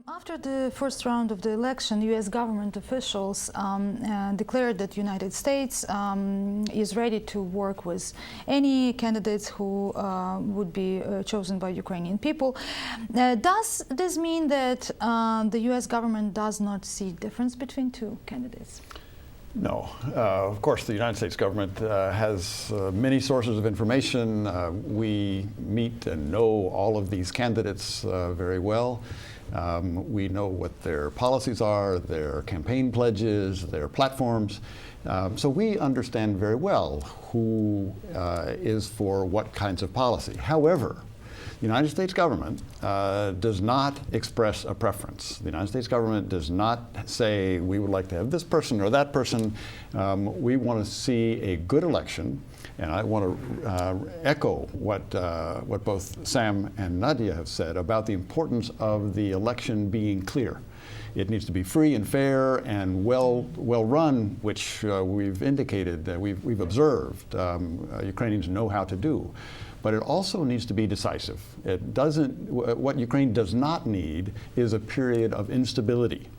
After the first round of the election, U.S. government officials declared that the United States is ready to work with any candidates who would be chosen by Ukrainian people. Does this mean that the U.S. government does not see difference between two candidates? No. Of course, the United States government has many sources of information. We meet and know all of these candidates very well. We know what their policies are, their campaign pledges, their platforms. So we understand very well who is for what kinds of policy. However, the United States government does not express a preference. The United States government does not say we would like to have this person or that person. We want to see a good election. And I want to echo what both Sam and Nadia have said about the importance of the election being clear. It needs to be free and fair and well run, which we've indicated that we've observed Ukrainians know how to do. But it also needs to be decisive. It doesn't. What Ukraine does not need is a period of instability.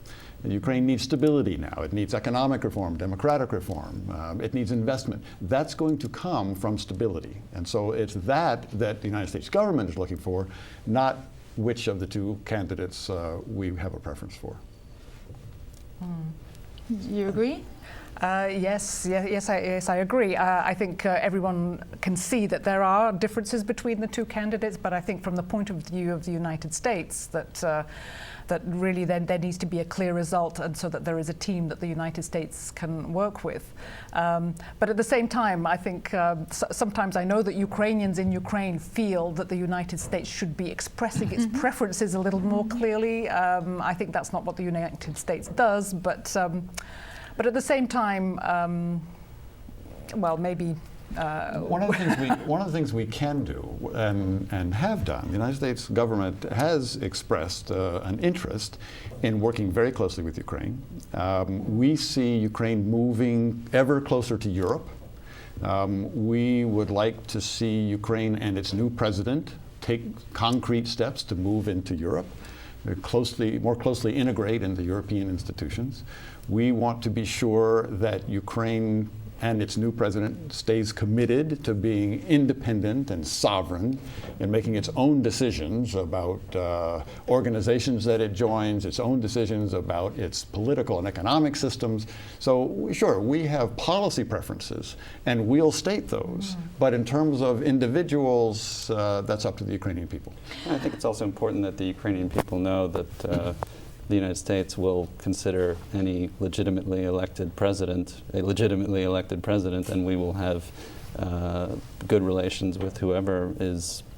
Ukraine needs stability now. It needs economic reform, democratic reform. It needs investment. That's going to come from stability. And so it's that the United States government is looking for, not which of the two candidates we have a preference for. You agree? Yes, I agree. I think everyone can see that there are differences between the two candidates, but I think from the point of view of the United States that really then there needs to be a clear result, and so that there is a team that the United States can work with. But at the same time, I think sometimes I know that Ukrainians in Ukraine feel that the United States should be expressing its preferences a little more clearly. I think that's not what the United States does, but at the same time, well, maybe. One of the things we can do and have done, the United States government has expressed an interest in working very closely with Ukraine. We see Ukraine moving ever closer to Europe. We would like to see Ukraine and its new president take concrete steps to move into Europe, more closely integrate into European institutions. We want to be sure that Ukraine and its new president stays committed to being independent and sovereign and making its own decisions about organizations that it joins, its own decisions about its political and economic systems. So sure, we have policy preferences and we'll state those, but in terms of individuals, that's up to the Ukrainian people. I think it's also important that the Ukrainian people know that the United States will consider any legitimately elected president a legitimately elected president, and we will have good relations with whoever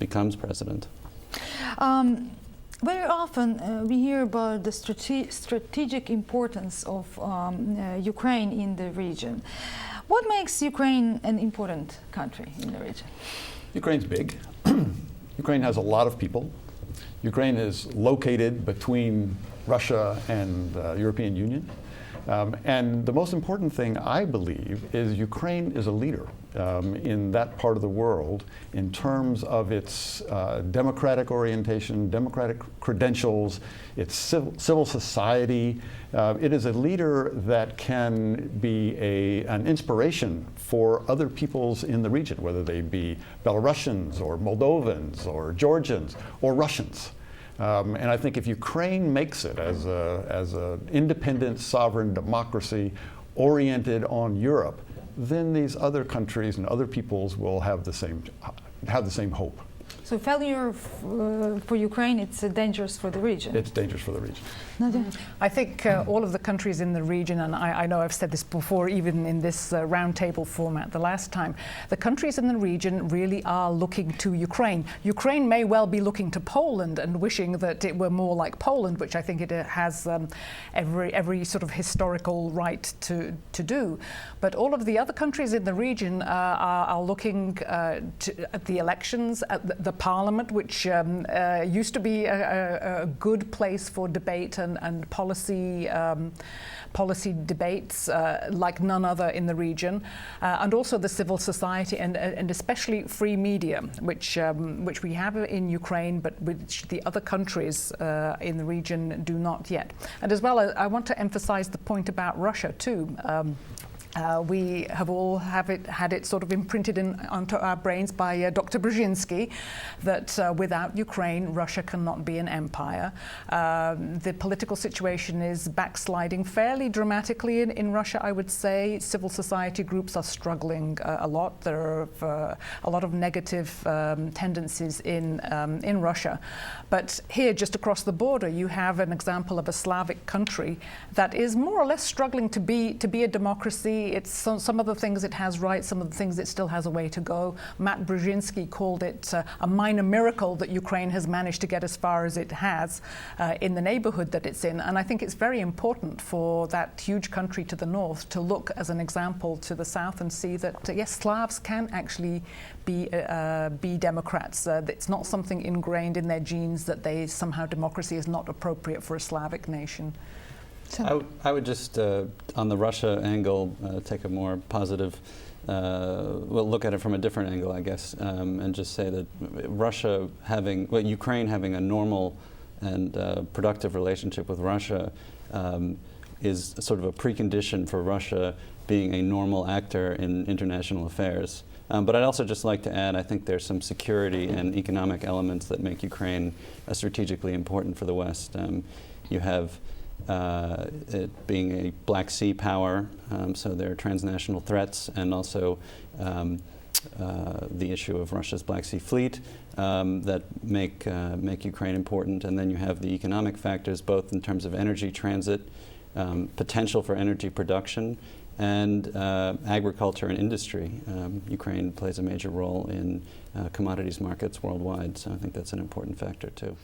becomes president. Very often we hear about the strategic importance of Ukraine in the region. What makes Ukraine an important country in the region? Ukraine's big. Ukraine has a lot of people. Ukraine is located between Russia and the European Union. And the most important thing, I believe, is Ukraine is a leader in that part of the world in terms of its democratic orientation, democratic credentials, its civil society. It is a leader that can be an inspiration for other peoples in the region, whether they be Belarusians or Moldovans or Georgians or Russians. And I think if Ukraine makes it as an independent, sovereign democracy oriented on Europe, then these other countries and other peoples will have the same hope. So failure for Ukraine, it's dangerous for the region. It's dangerous for the region. Nadia? I think all of the countries in the region, and I know I've said this before, even in this roundtable format the last time, the countries in the region really are looking to Ukraine. Ukraine may well be looking to Poland and wishing that it were more like Poland, which I think it has every sort of historical right to do. But all of the other countries in the region are looking at the elections, at the parliament, which used to be a good place for debate and policy debates like none other in the region, and also the civil society and especially free media, which we have in Ukraine, but which the other countries in the region do not yet. And as well, I want to emphasize the point about Russia too. We have all had it sort of imprinted onto our brains by Dr. Brzezinski that without Ukraine, Russia cannot be an empire. The political situation is backsliding fairly dramatically in Russia, I would say. Civil society groups are struggling a lot. There are a lot of negative tendencies in Russia. But here, just across the border, you have an example of a Slavic country that is more or less struggling to be a democracy. It's some of the things it has right, some of the things it still has a way to go. Matt Brzezinski called it a minor miracle that Ukraine has managed to get as far as it has in the neighborhood that it's in. And I think it's very important for that huge country to the north to look as an example to the south and see that, yes, Slavs can actually be democrats. It's not something ingrained in their genes that somehow democracy is not appropriate for a Slavic nation. I would just, on the Russia angle, take a more positive, look at it from a different angle, I guess, and just say that Ukraine having a normal and productive relationship with Russia is sort of a precondition for Russia being a normal actor in international affairs. But I'd also just like to add, I think there's some security and economic elements that make Ukraine strategically important for the West. You have it being a Black Sea power, so there are transnational threats, and also the issue of Russia's Black Sea Fleet that make Ukraine important. And then you have the economic factors, both in terms of energy transit, potential for energy production, and agriculture and industry. Ukraine plays a major role in commodities markets worldwide, so I think that's an important factor too.